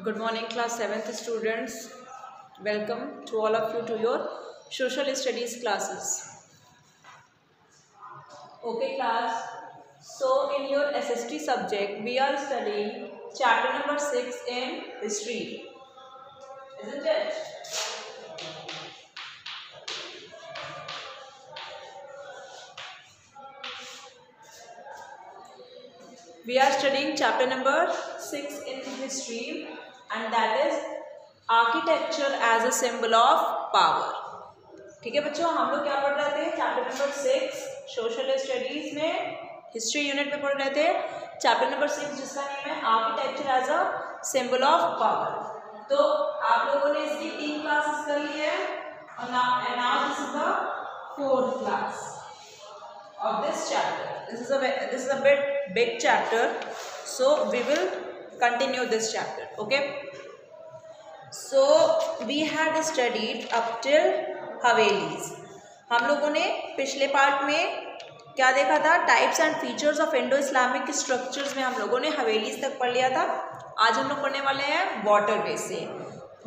Good morning, class 7th students. Welcome to all of you to your social studies classes. Okay, class. So, in your SST subject, we are studying chapter number 6 in history. Isn't it? We are studying chapter number 6 in history, and that is architecture as a symbol of power. ठीक है बच्चों, हम लोग क्या पढ़ रहे थे? Chapter number 6 social studies में हिस्ट्री यूनिट में पढ़ रहे थे चैप्टर नंबर 6 जिसका नेम है architecture as a symbol of power. तो आप लोगों ने इसकी 3 क्लासेस कर ली है और now this is the 4th class of this chapter. This is a bit big chapter, so we will continue this chapter. Okay, so we had studied up till havelis. हम लोगों ने पिछले पार्ट में क्या देखा था? Types and features of Indo Islamic structures में हम लोगों ने हवेलीज तक पढ़ लिया था। आज हम लोग पढ़ने वाले हैं वाटर वे से,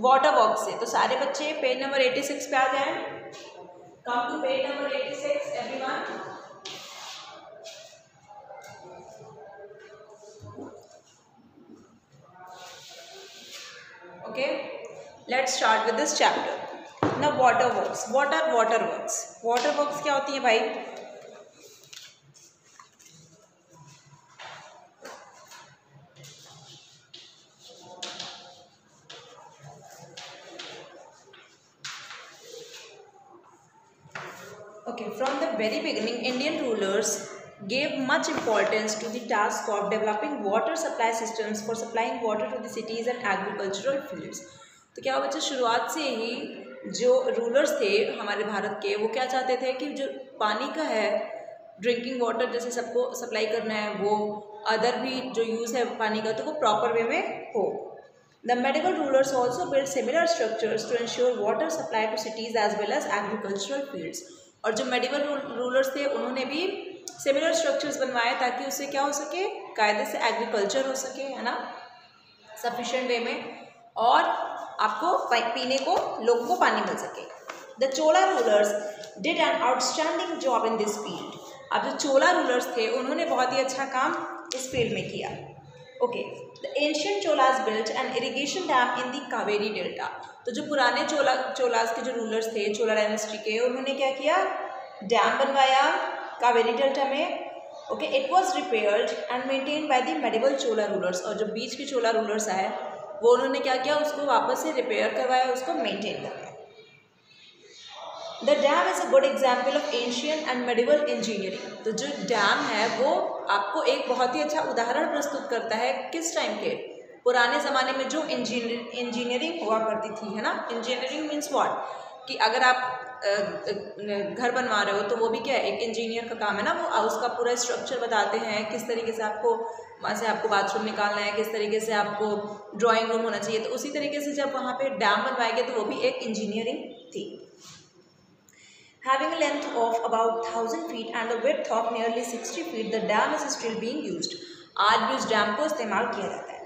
वाटर वर्क से। तो सारे बच्चे पेज नंबर 86 पे आ जाएं। Come to page number 86 everyone. Okay, let's start with this chapter. Now water works. What are water works? Water works क्या होती है भाई? Okay, from the very beginning, Indian rulers gave much importance to the task of developing water supply systems for supplying water to the cities and agricultural fields. तो क्या बच्चे शुरुआत से ही जो रूलर्स थे हमारे भारत के, वो क्या चाहते थे कि जो पानी का है, ड्रिंकिंग वाटर जैसे सबको सप्लाई करना है, वो अदर भी जो यूज़ है पानी का तो वो प्रॉपर वे में हो। The medieval rulers also built similar structures to ensure water supply to cities as well as agricultural fields. और जो मेडिवल रूलर्स थे उन्होंने भी सिमिलर स्ट्रक्चर्स बनवाए ताकि उससे क्या हो सके, कायदे से एग्रीकल्चर हो सके, है ना, सफिशिएंट वे में, और आपको पीने को लोगों को पानी मिल सके। The Chola rulers did an outstanding job in this field. अब जो चोला रूलर्स थे उन्होंने बहुत ही अच्छा काम इस फील्ड में किया। Okay, the ancient Cholas built an irrigation dam in the Kaveri delta. तो जो पुराने चोलास के जो रूलर्स थे चोला डायनेस्टी के, उन्होंने क्या किया? डैम बनवाया कावेरी डेल्टा में। Okay, it was repaired and maintained by the medieval Chola rulers. और जो बीच के चोला रूलर्स आए वो उन्होंने क्या किया? उसको वापस से रिपेयर करवाया, उसको मेंटेन करवाया। The dam is a good example of ancient and medieval engineering. तो जो डैम है वो आपको एक बहुत ही अच्छा उदाहरण प्रस्तुत करता है किस टाइम के? पुराने ज़माने में जो इंजीनियरिंग हुआ करती थी, है ना। Engineering means what? कि अगर आप घर बनवा रहे हो तो वो भी क्या है, एक इंजीनियर का काम है ना। वो उसका पूरा स्ट्रक्चर बताते हैं, किस तरीके से आपको वहाँ से आपको बाथरूम निकालना है, किस तरीके से आपको ड्राइंग रूम होना चाहिए। तो उसी तरीके से जब वहाँ पे डैम बनवाए गए तो वो भी एक इंजीनियरिंग थी। Having a length of about 1000 feet and a width of nearly 60 feet, the dam is still being used. आज भी उस डैम को इस्तेमाल किया जाता है।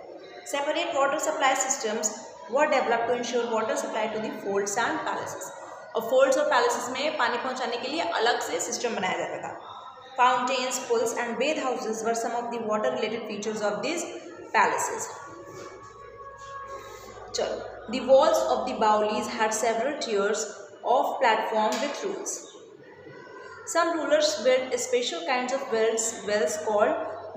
Separate water supply systems were developed to ensure water supply to the folds and palaces. और folds और पैलेसेस में पानी पहुंचाने के लिए अलग से सिस्टम बनाया जाता था। Fountains, pools and bath houses were some of the water related features of these palaces. चलो, the walls of the Baolis had several tiers of platform with roofs. Some rulers built special kinds of wells called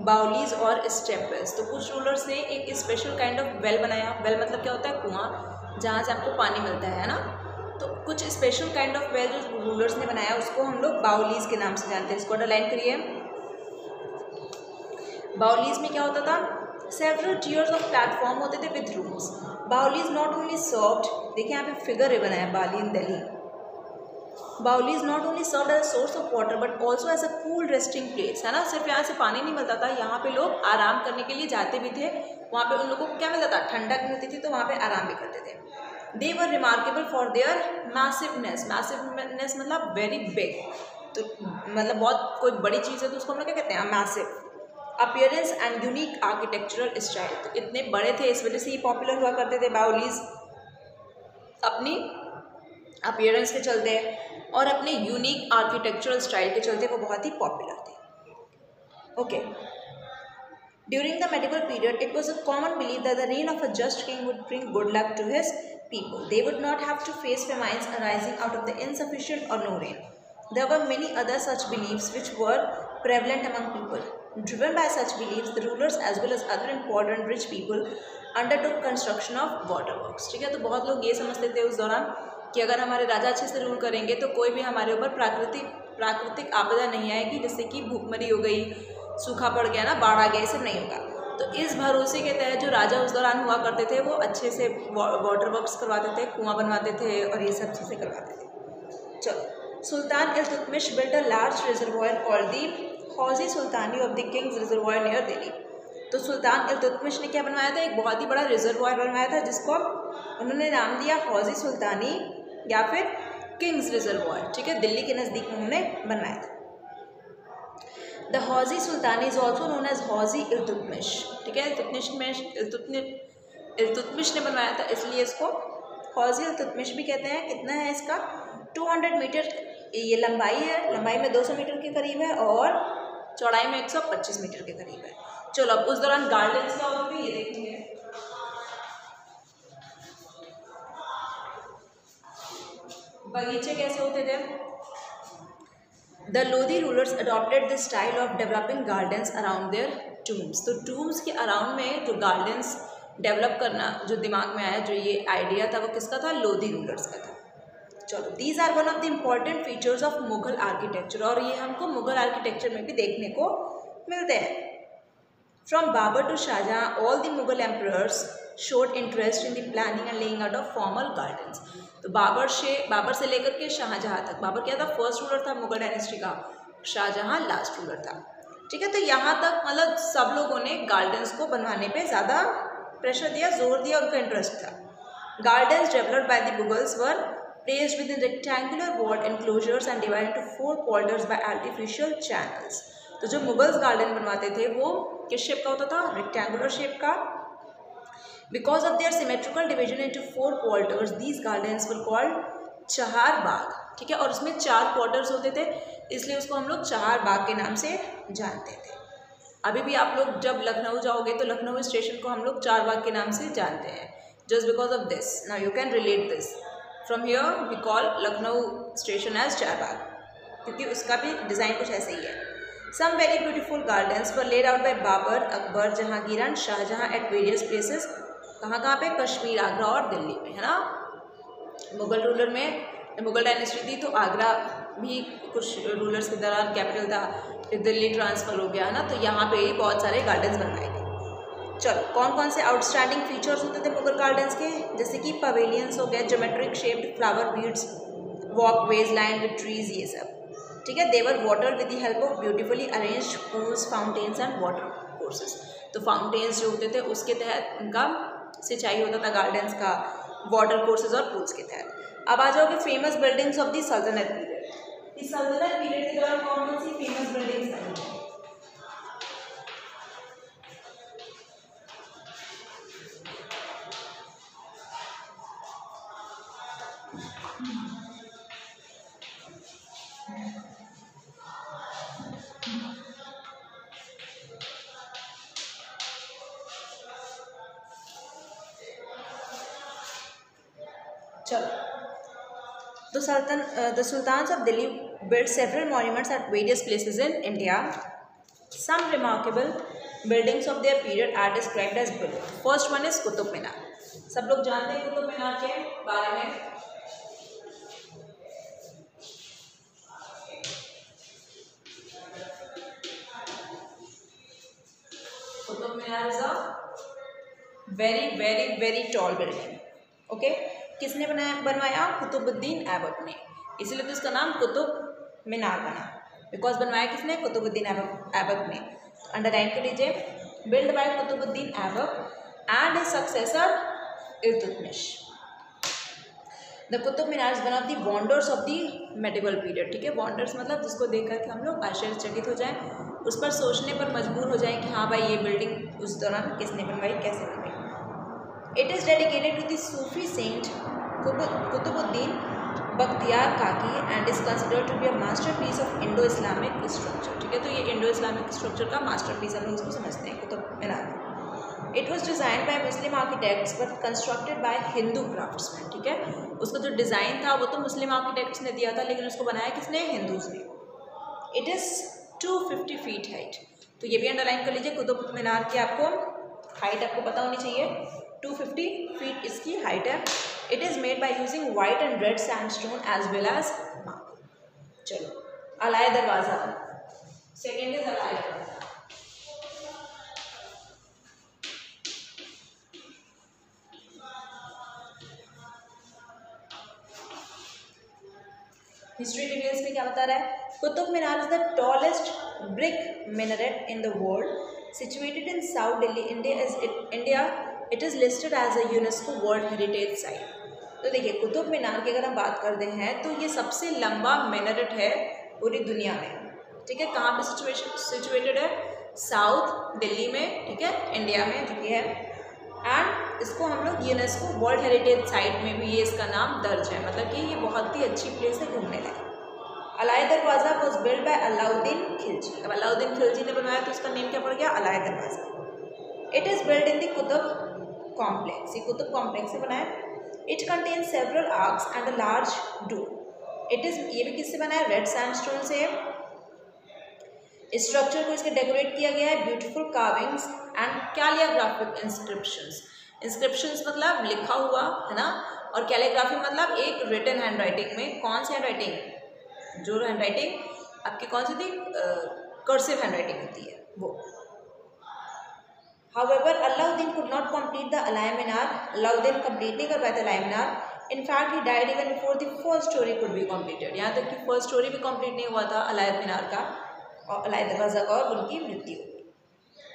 Baolis और step wells. तो कुछ rulers ने एक special kind of well बनाया। Well मतलब क्या होता है? कुआं, जहाँ से आपको पानी मिलता है ना। तो कुछ स्पेशल काइंड ऑफ वेल जो रूलर्स ने बनाया उसको हम लोग बाउलीज के नाम से जानते हैं। इसको अंडरलाइन करिए। बाउलीज में क्या होता था? सेवरल टियर्स ऑफ प्लेटफॉर्म होते थे with rooms. Baolis not only served, देखिए यहाँ पे फिगर है बनाया, baoli in Delhi. Baolis not only served as a source of water but also as a cool resting place, है ना। सिर्फ यहाँ से पानी नहीं मिलता था, यहाँ पे लोग आराम करने के लिए जाते भी थे। वहाँ पे उन लोगों को क्या मिलता था? ठंडक मिलती थी, तो वहाँ पे आराम भी करते थे। They were remarkable for their massiveness. Massiveness मतलब very big, तो मतलब बहुत कोई बड़ी चीज़ है तो उसको हम लोग क्या कहते हैं? Massive. Appearance and unique architectural style, तो इतने बड़े थे इस वजह से ये पॉपुलर हुआ करते थे बाउलीज, अपनी अपीयरेंस के चलते और अपने यूनिक आर्किटेक्चरल स्टाइल के चलते वो बहुत ही पॉपुलर थे। Okay, during the medieval period, it was a common belief that the reign of a just king would bring good luck to his people. They would not have to face famines arising out of the insufficient or no rain. There were many other such beliefs which were prevalent among people. Driven by such beliefs, the rulers as well as other important rich people undertook construction of waterworks. ठीक है, तो बहुत लोग ये समझते थे उस दौरान कि अगर हमारे राजा अच्छे से रूल करेंगे तो कोई भी हमारे ऊपर प्राकृतिक आपदा नहीं आएगी, जैसे कि भूखमरी हो गई, सूखा पड़ गया ना, बाढ़ आ गया, ये सब नहीं होगा। तो इस भरोसे के तहत जो राजा उस दौरान हुआ करते थे वो अच्छे से वाटर वर्क्स करवाते थे, कुआं बनवाते थे और ये सब चीज़ें करवाते थे। चलो, Sultan Iltutmish built a large reservoir called the Hauzi Sultani of the kings reservoir near Delhi. तो सुल्तान इल्तुतमिश ने क्या बनवाया था, एक बहुत ही बड़ा रिजर्वॉयर बनवाया था जिसको उन्होंने नाम दिया हौजी सुल्तानी या फिर किंग्स रिजर्वॉयर। ठीक है, दिल्ली के नज़दीक में उन्होंने बनवाया था। The Hauzi Sultani is also known as Hauzi Iltutmish. ठीक है, इल्तुतमिश ने बनवाया था इसलिए इसको हौजी इल्तुतमिश भी कहते हैं। कितना है इसका, 200 मीटर ये लंबाई है, लंबाई में 200 मीटर के करीब है और चौड़ाई में 125 मीटर के करीब है। चलो, अब उस दौरान गार्डन्स क्या होते थे ये देखेंगे। बगीचे कैसे होते थे। The Lodi rulers adopted the style of developing gardens around their tombs. तो tombs के अराउंड में जो gardens डेवलप करना जो दिमाग में आया, जो ये आइडिया था वो किसका था, लोधी रूलर्स का था। चलो, these are one of the important features of Mughal architecture, और ये हमको मुगल आर्किटेक्चर में भी देखने को मिलते हैं। From Babur to Shahjahan, all the Mughal emperors showed interest in the planning and laying out of formal gardens. तो बाबर से लेकर के शाहजहाँ तक, बाबर क्या था, फर्स्ट रूलर था मुगल डायनेस्टी का, शाहजहाँ लास्ट रूलर था। ठीक है, तो यहाँ तक मतलब सब लोगों ने गार्डन्स को बनवाने पे ज़्यादा प्रेशर दिया, जोर दिया, उनका इंटरेस्ट था। Gardens developed by the Mughals were placed within rectangular walled enclosures and divided into 4 quarters by artificial channels. तो जो मुगल्स गार्डन बनवाते थे वो किस शेप का होता था, रेक्टेंगुलर शेप का। Because of their symmetrical division into 4 quarters, these gardens were called Chahar बाग। ठीक है, और उसमें 4 क्वार्टर्स होते थे इसलिए उसको हम लोग चहार बाग के नाम से जानते थे। अभी भी आप लोग जब लखनऊ जाओगे तो लखनऊ स्टेशन को हम लोग चार बाग के नाम से जानते हैं, just because of this. Now you can relate this, from here we call Lucknow station as Charbagh, क्योंकि उसका भी डिज़ाइन कुछ ऐसे ही है। Some very beautiful gardens were laid out by Babur, Akbar, Jahangir and Shahjahan at various places. कहाँ पे, कश्मीर, आगरा और दिल्ली में, है ना। मुगल रूलर में, मुगल डायनेस्टी थी तो आगरा भी कुछ रूलर्स के दौरान कैपिटल था, फिर दिल्ली ट्रांसफ़र हो गया, है ना। तो यहाँ पे ही बहुत सारे गार्डन्स बनवाए गए। चलो, कौन कौन से आउटस्टैंडिंग फीचर्स होते थे मुगल गार्डन्स के, जैसे कि पवेलियंस हो गए, geometric shaped flower beds, walkways line with trees, ये सब। ठीक है, they were water with the help of beautifully arranged pools, fountains and water courses. तो फाउंटेन्स जो होते थे उसके तहत उनका सिंचाई होता था गार्डन्स का, वाटर कोर्सेज और पूल्स के तहत। अब आ जाओगे फेमस बिल्डिंग्स ऑफ द सल्तनत पीरियड। इस सल्तनत पीरियड के दौरान कौन कौन सी फेमस बिल्डिंग्स बनी? चलो, the sultans of Delhi built several monuments at various places in India. Some remarkable buildings of their period are described as below. First one is Qutub Minar. सब लोग जानते हैं कुतुब मीनार के बारे में। Qutub Minar is a very tall building. Okay? किसने बनवाया? कुतुबुद्दीन ऐबक ने, इसलिए तो इसका नाम कुतुब मीनार बना। बिकॉज बनवाया किसने? कुतुबुद्दीन ऐबक ने। अंडरलाइन कर लीजिए, build by Qutbuddin Aibak and his successor Iltutmish. The Qutub Minar is one of the wonders of the medieval period. ठीक है, वंडर्स मतलब जिसको देख करके हम लोग आश्चर्यचकित हो जाएं। उस पर सोचने पर मजबूर हो जाएं कि हाँ भाई ये बिल्डिंग उस दौरान किसने बनवाई, कैसे बनवाई। It is dedicated to the Sufi saint Qutbuddin Bakhtiyar Kaki and is considered to be a masterpiece of Indo Islamic structure. ठीक है, तो ये इंडो इस्लामिक स्ट्रक्चर का मास्टरपीस हम लोग इसको समझते हैं Qutub Minar. It was design by Muslim architects but constructed by Hindu craftsman. ठीक है, उसका जो डिज़ाइन था वो तो मुस्लिम आर्किटेक्ट्स ने दिया था, लेकिन उसको बनाया किसने, हिंदूज़ ने। It is 250 feet height. तो ये भी अंडरलाइन कर लीजिए, कुतुब मीनार की आपको हाइट आपको पता होनी चाहिए, 250 फीट इसकी हाइट है। It is made by using white and red sandstone as well as marble. चलो, अलाय दरवाज़ा, सेकेंड इज अलाय दरवाज़ा। हिस्ट्री डिटेल्स में क्या बता रहा है, Qutub Minar is the tallest brick minaret in the world situated in south Delhi, India. It is listed as a UNESCO world heritage site. तो देखिए, कुतुब मीनार की अगर हम बात करते हैं तो ये सबसे लंबा मिनरेट है पूरी दुनिया में। ठीक है, कहाँ पे सिचुएटेड है, साउथ दिल्ली में। ठीक है, इंडिया में जो कि है, एंड इसको हम लोग यूनेस्को वर्ल्ड हेरिटेज साइट में भी ये इसका नाम दर्ज है, मतलब कि ये बहुत ही अच्छी प्लेस है घूमने लायक। अलाय दरवाज़ा was build bye Alauddin Khilji. अब अलाउद्दीन खिलजी ने बनवाया तो इसका नेम क्या पड़ गया, Alai Darwaza. It is build in the Qutub complex, ये कुतुब कॉम्प्लेक्स से बना है। It contain several arches and a large dome. It is, ये भी किससे बना है, रेड सैंडस्टोन से। स्ट्रक्चर को इसके डेकोरेट किया गया है ब्यूटीफुल कार्विंग्स एंड कैलिग्राफिक इंस्क्रिप्शंस मतलब लिखा हुआ है ना, और कैलीग्राफी मतलब एक रिटन हैंड राइटिंग में। कौन सी हैंड राइटिंग, जो हैंड राइटिंग आपकी कौन सी थी, कर्सिव हैंड राइटिंग होती है वो। However Alauddin could not complete the Alai Minar, Alauddin complete नहीं कर पाया था Alai Minar. In fact he died even before the first storey could be completed. यहाँ तक कि फर्स्ट स्टोरी भी कंप्लीट नहीं हुआ था अलाय मीनार का और अलाय दरवाज़ा का, और उनकी मृत्यु।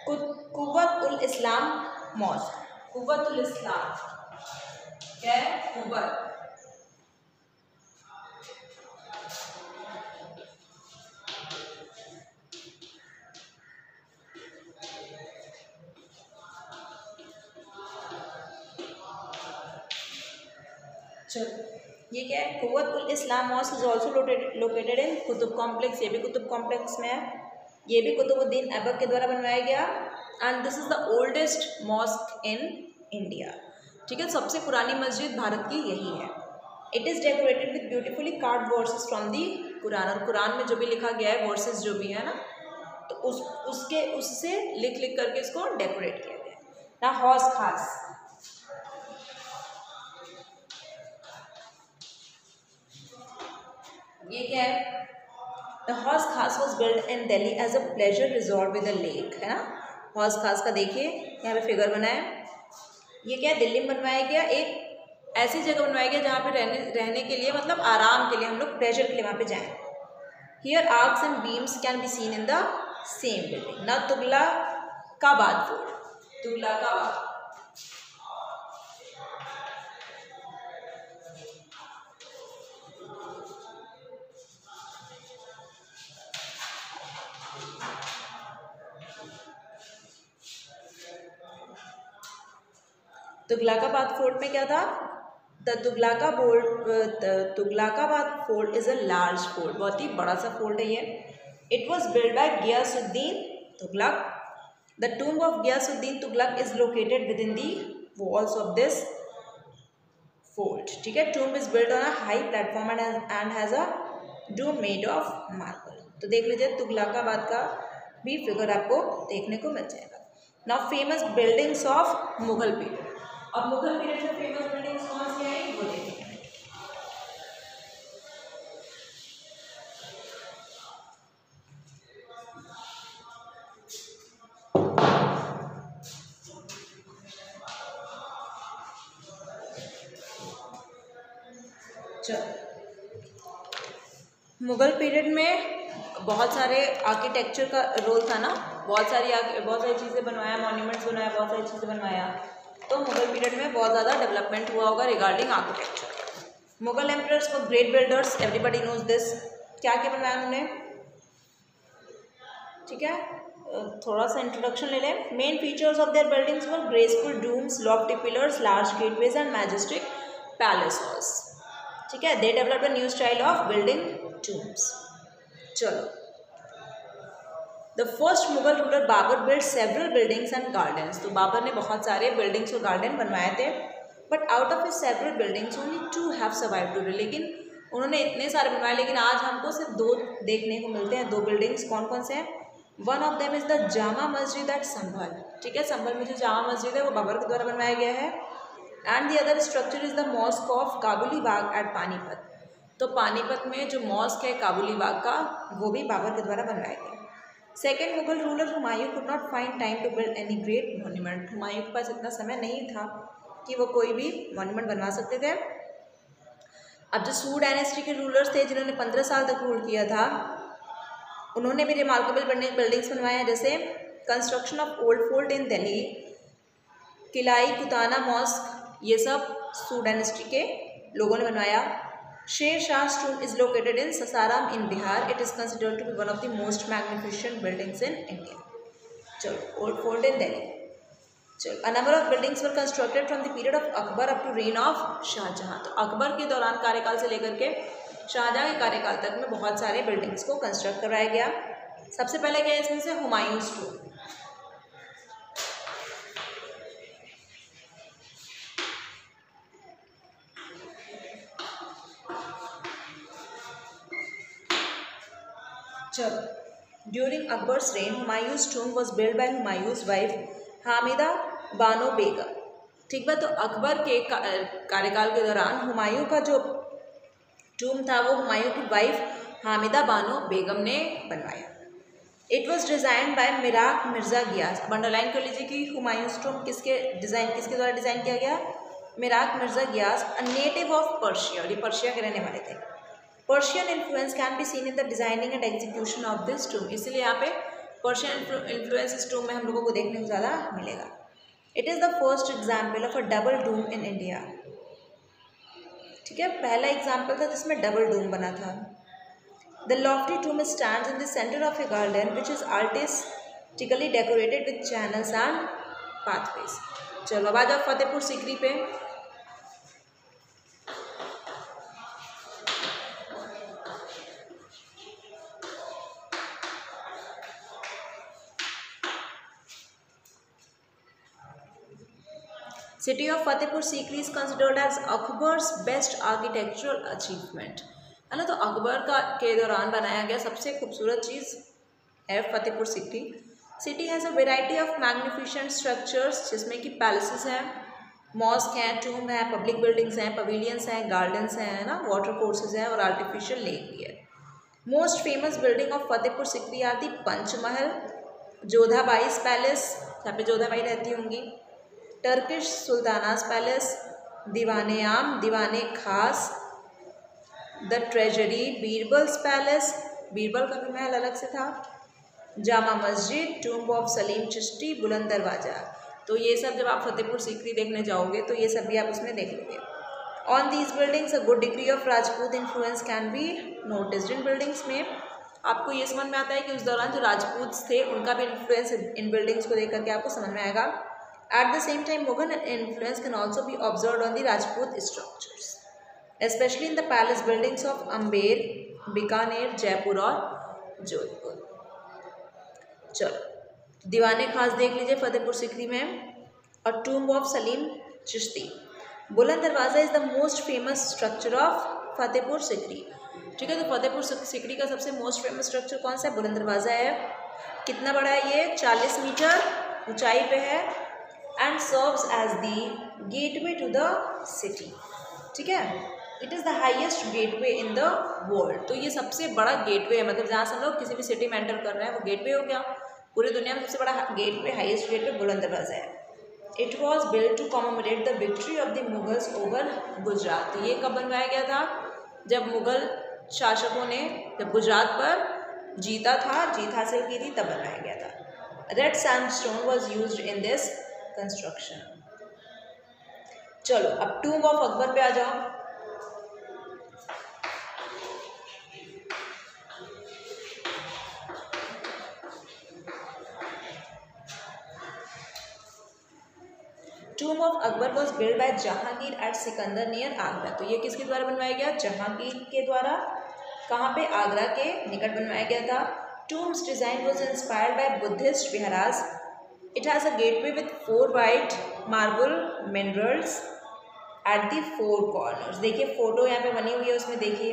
कुव्वत उल इस्लाम मॉस्क, कुव्वत उल इस्लाम क्या है, कुव्वत, चलो ये क्या है, Quwwat ul Islam mosque is also located in Qutub complex. ये भी कुतुब कॉम्प्लेक्स में है। ये भी कुतुबुद्दीन ऐबक के द्वारा बनवाया गया, and this is the oldest mosque in India. ठीक है, सबसे पुरानी मस्जिद भारत की यही है। It is decorated with beautifully carved versus from the Quran, और कुरान में जो भी लिखा गया है, वर्सेस जो भी है ना, तो उससे लिख करके इसको डेकोरेट किया गया है ना। हौस खास, ये क्या है, the Hauz Khas was build in Delhi as a pleasure resort with a lake, है ना। हौस खास का देखिए यहाँ पे फिगर बना है। ये क्या है, दिल्ली में बनवाया गया, एक ऐसी जगह बनवाया गया जहाँ पे रहने के लिए, मतलब आराम के लिए, हम लोग प्लेजर के लिए वहाँ पे जाएं। Here arches and beams can be seen in the same building. ना तुगलकाबाद फोर्ट, तुगलकाबाद, तुगलकाबाद फोर्ट में क्या था, the Tughlaqabad fort is a large fort, बहुत ही बड़ा सा फोर्ट है ये। It was build by Ghiyasuddin Tughlaq. The tomb of Ghiyasuddin Tughlaq is located within the walls of this fort. ठीक है, tomb is build on a high platform and has a dome made of marble. तो देख लीजिए, तुगलकाबाद का भी figure आपको देखने को मिल जाएगा। Now famous buildings of Mughal period, और मुगल पीरियड में फेमस बिल्डिंग्स कौन सी आई वो देखेंगे। चलो, मुगल पीरियड में बहुत सारे आर्किटेक्चर का रोल था ना, बहुत सारी चीज़ें बनवाया, मॉन्यूमेंट्स बनाया, बहुत सारी चीज़ें बनवाया। तो मुगल पीरियड में बहुत ज़्यादा डेवलपमेंट हुआ होगा regarding architecture. Mughal emperors were great builders, everybody knows this. क्या क्या बनवाया उन्होंने, ठीक है, थोड़ा सा इंट्रोडक्शन ले लें। Main features of their buildings were graceful domes, lofty pillars, large gateways and majestic palace halls. ठीक है, they developed a new style of building domes. चलो, the first Mughal ruler Babar build several buildings and gardens. तो बाबर ने बहुत सारे buildings और garden बनवाए थे, but out of his several buildings only 2 have survived today. लेकिन उन्होंने इतने सारे बनवाए, लेकिन आज हमको सिर्फ 2 देखने को मिलते हैं। 2 बिल्डिंग्स कौन कौन से हैं? One of them is the Jama Masjid eight संभल। ठीक है, संभल में जो जामा मस्जिद है वो बाबर के द्वारा बनवाया गया है। And the other structure is the mosque of Kabuli Bagh at Panipat. तो पानीपत में जो मॉस्क है काबुली बाग का, वो भी बाबर के द्वारा बनवाया गया। Second Mughal ruler Humayun could not find time to build any great monument. Humayun के पास इतना समय नहीं था कि वो कोई भी मॉन्यूमेंट बनवा सकते थे। अब जो सू डायनेस्टी के रूलर्स थे जिन्होंने 15 साल तक रूल किया था, उन्होंने भी रिमार्केबल बिल्डिंग्स बनवाए हैं, जैसे construction of old fort in Delhi, Qila-i Kuhna mosque, ये सब सू डायनेस्टी के लोगों ने बनवाया। Sher Shah tomb is located in Sasaram in Bihar. It is considered to be one of the most magnificent buildings in India. चलो, ओल्ड फोर्ट इन दिल्ली। चलो, a number of buildings were constructed from the period of Akbar up to reign of Shahjahan. तो अकबर के दौरान कार्यकाल से लेकर के शाहजहां के कार्यकाल तक में बहुत सारे बिल्डिंग्स को कंस्ट्रक्ट करवाया गया। सबसे पहले क्या है इसमें से? हुमायूंस टूम। चलो, during Akbar's reign Humayun's tomb was build by Humayun's wife Hamida Banu Begum. ठीक है, तो अकबर के कार्यकाल के दौरान हुमायूं का जो टूम था वो हुमायूं की वाइफ हामिदा बानो बेगम ने बनवाया। It was design bye Mirach Mirza Geass. अब अंडरलाइन कर लीजिए कि हुमायूंस टूम किसके द्वारा डिज़ाइन किया गया? Mirak Mirza Ghiyas, a native of Persia. और ये पर्शिया के रहने वाले थे। Persian influence can be seen in the designing and execution of this tomb. इसलिए यहाँ पे पर्शियन इन्फ्लुएंस इस टूम में हम लोगों को देखने को ज़्यादा मिलेगा। It is the first example of a double Doom in India. ठीक है, पहला एग्जाम्पल था जिसमें डबल डूम बना था। The lofty tomb stands in the centre of a garden which is artistically decorated with channels and pathways. चलो, अब आ जाओ फतेहपुर सीकरी पे। City of Fatehpur Sikri is considered as Akbar's best architectural achievement, है ना। तो अकबर के दौरान बनाया गया सबसे खूबसूरत चीज़ है Fatehpur Sikri. City has a variety of magnificent structures, जिसमें कि पैलेसेस हैं, मॉस्क हैं, टूम हैं, पब्लिक बिल्डिंग्स हैं, पवेलियंस हैं, गार्डन्स हैं, है ना, वाटर कोर्सेज हैं और आर्टिफिशियल लेक भी है। Most famous building of Fatehpur Sikri are the Panchmahal, Jodhabai's palace, जहाँ पे जोधाबाई रहती होंगी, टर्किश सुल्तानास पैलेस, दीवाने आम, दीवाने खास, the treasury, Birbal's palace, Birbal का भी महल अलग से था, जामा मस्जिद, टूम्ब ऑफ सलीम चिश्ती, बुलंद दरवाज़ा। तो ये सब जब आप फतेहपुर सीकरी देखने जाओगे तो ये सब भी आप उसमें देख लोगे। On these buildings a good degree of Rajput influence can B noticed. In buildings में आपको ये समझ में आता है कि उस दौरान जो राजपूत थे उनका भी इन्फ्लुएंस इन बिल्डिंग्स को देख करके आपको समझ में आएगा। At the same time, Mughal influence can also be observed on the Rajput structures, especially in the palace buildings of Amber, Bikaner, Jaipur और जोधपुर। चलो, दीवाने खास देख लीजिए फतेहपुर सीकरी में, और टूम्ब ऑफ सलीम चिश्ती। बुलंद दरवाज़ा is the most famous structure of Fatehpur Sikri. ठीक है, तो फतेहपुर सीकरी का सबसे मोस्ट फेमस स्ट्रक्चर कौन सा है? बुलंद दरवाज़ा है। कितना बड़ा है ये? 40 मीटर ऊंचाई पे है, and serves as the gateway to the city. ठीक है, it is the highest gateway in the world. तो ये सबसे बड़ा गेटवे है, मतलब जहाँ से हम लोग किसी भी सिटी में एंटर कर रहे हैं वो गेटवे हो गया। पूरी दुनिया में सबसे बड़ा gateway, highest gateway Buland Darwaza है। It was build to commemorate the victory of the Mughals over Gujarat. तो ये कब बनवाया गया था? जब मुगल शासकों ने जब गुजरात पर जीता था, जीत हासिल की थी, तब बनवाया गया था। Red sandstone was used in this construction. चलो, अब टूम्ब ऑफ अकबर पे आ जाओ। Tomb of Akbar was build by Jahangir at Sikandar near Agra. तो ये किसके द्वारा बनवाया गया? जहांगीर के द्वारा। कहाँ पे? आगरा के निकट बनवाया गया था। Tombs design was inspired by Buddhist viharas. It has a gateway with 4 white marble minerals at the 4 corners. देखिए फोटो यहाँ पे बनी हुई है, उसमें देखिए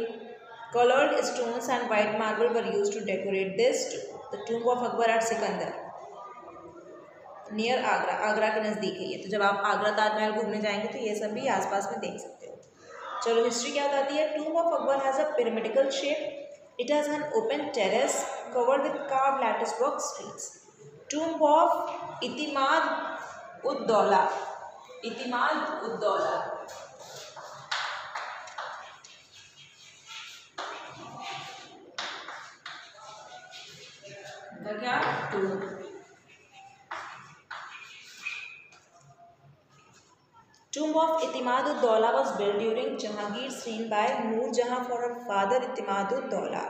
coloured stones and white marble were used to decorate this the tomb of Akbar at Sikandar near Agra. Agra के नज़दीक है ये। तो जब आप आगरा ताजमहल घूमने जाएंगे तो ये सब भी आसपास में देख सकते हो। चलो हिस्ट्री क्या बताती है? Tomb of Akbar has a pyramidical shape. It has an open terrace covered with carved lattice work streets. Tomb of Itimad ud Daula. इतिमाद ud Daula का क्या? टूम। Tomb of Itimad ud-Dawla was built during Jahangir's reign by Noor Jahan for her father Itimad ud-Dawla।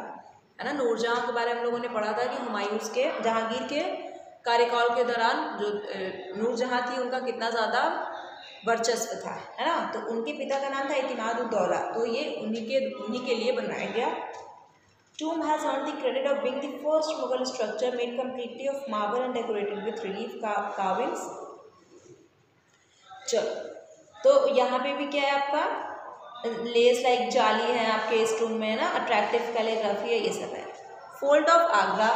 है ना, नूर जहाँ के बारे में हम लोगों ने पढ़ा था कि हुमायूं के जहांगीर के कार्यकाल के दौरान जो नूर जहाँ थी उनका कितना ज़्यादा वर्चस्व था, है ना। तो उनके पिता का नाम था इतिमाद उद-दौला। तो ये उन्हीं के लिए बनाया गया। Tomb has earned the credit of being the first Mughal structure made completely of marble and decorated with relief carvings। चलो, तो यहाँ पे भी क्या है आपका लेस लाइक जाली है आपके इस टूम में, ना अट्रैक्टिव कैलीग्राफी है, ये सब है। Fort of Agra.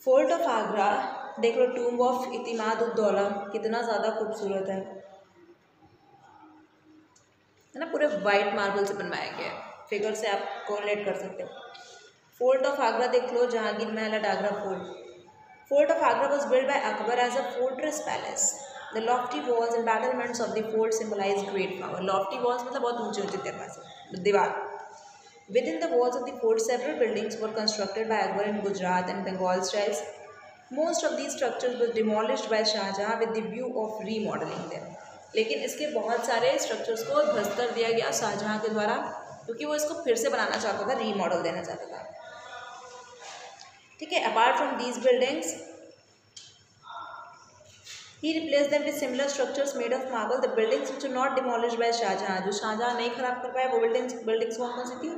Fort of Agra देख लो, टूम ऑफ इतिमाद उद-दौला कितना ज़्यादा खूबसूरत है ना, पूरे वाइट मार्बल से बनवाया गया है। फिगर से आप कोरिलेट कर सकते हो। फोर्ट ऑफ आगरा देख लो, Jahangir Mahal at Agra fort. Fort of Agra was build by Akbar as a fortress palace. The lofty walls and battlements of the fort symbolise great power. Lofty walls मतलब बहुत ऊंचे ऊंचे दरवाजे, दीवार। Within the walls of the fort several buildings were constructed by Akbar in Gujarat and Bengal styles. Most of these structures were demolished by Shahjahan with the view of remodelling them. लेकिन इसके बहुत सारे स्ट्रक्चर्स को ध्वस्त कर दिया गया शाहजहां के द्वारा, क्योंकि वो इसको फिर से बनाना चाहता था, रीमॉडल देना चाहता था। ठीक है। Apart from these buildings he replace them with similar structures made of marble. The buildings which were not demolished by Shahjahan, जो शाहजहां नहीं खराब कर पाया वो बिल्डिंग्स कौन कौन सी थी?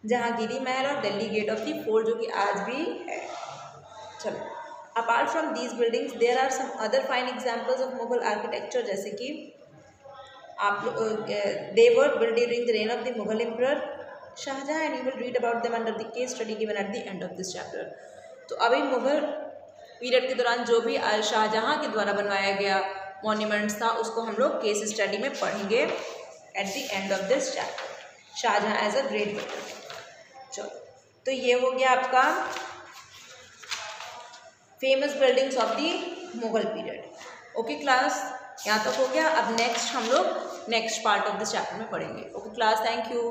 जहांगीरी महल और Delhi gate of the fort, जो कि आज भी है। चलो, apart from these buildings there are some other fine examples of Mughal architecture, जैसे कि आप they were build during the reign of the Mughal emperor Shahjahan and you will read about them under the case study given at the end of this chapter. तो अभी Mughal period के दौरान जो भी शाहजहां के द्वारा बनवाया गया मॉन्यूमेंट्स था, उसको हम लोग केस स्टडी में पढ़ेंगे at the end of this chapter, Shahjahan as a great builder. चलो, तो ये हो गया आपका famous buildings of the Mughal period. Okay class, यहाँ तक हो गया। अब नेक्स्ट हम लोग next part of this chapter में पढ़ेंगे। Okay class, thank you.